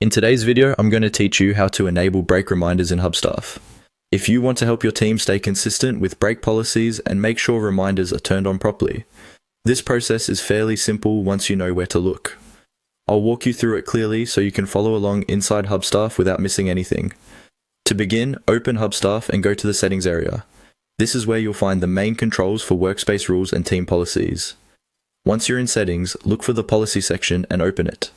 In today's video, I'm going to teach you how to enable brake reminders in Hubstaff. If you want to help your team stay consistent with brake policies and make sure reminders are turned on properly, this process is fairly simple once you know where to look. I'll walk you through it clearly so you can follow along inside Hubstaff without missing anything. To begin, open Hubstaff and go to the settings area. This is where you'll find the main controls for workspace rules and team policies. Once you're in settings, look for the policy section and open it.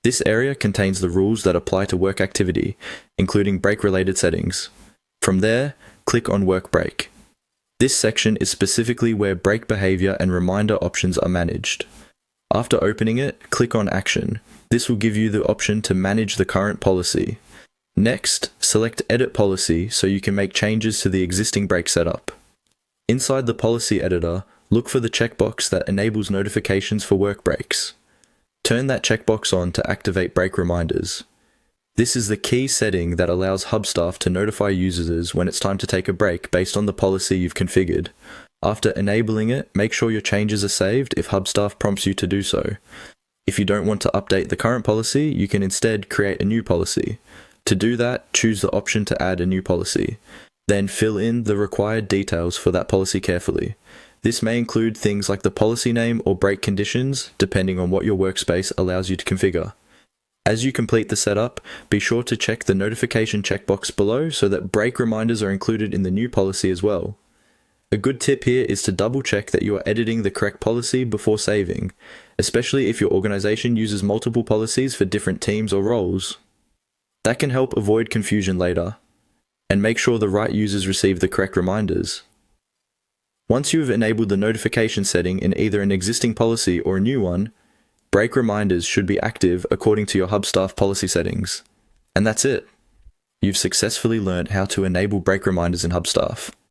This area contains the rules that apply to work activity, including brake-related settings. From there, click on Work Brake. This section is specifically where brake behavior and reminder options are managed. After opening it, click on Action. This will give you the option to manage the current policy. Next, select Edit Policy so you can make changes to the existing brake setup. Inside the policy editor, look for the checkbox that enables notifications for work brakes. Turn that checkbox on to activate brake reminders. This is the key setting that allows Hubstaff to notify users when it's time to take a break based on the policy you've configured. After enabling it, make sure your changes are saved if Hubstaff prompts you to do so. If you don't want to update the current policy, you can instead create a new policy. To do that, choose the option to add a new policy. Then fill in the required details for that policy carefully. This may include things like the policy name or brake conditions, depending on what your workspace allows you to configure. As you complete the setup, be sure to check the notification checkbox below so that brake reminders are included in the new policy as well. A good tip here is to double check that you are editing the correct policy before saving, especially if your organization uses multiple policies for different teams or roles. That can help avoid confusion later, and make sure the right users receive the correct reminders. Once you have enabled the notification setting in either an existing policy or a new one, brake reminders should be active according to your Hubstaff policy settings. And that's it. You've successfully learned how to enable brake reminders in Hubstaff.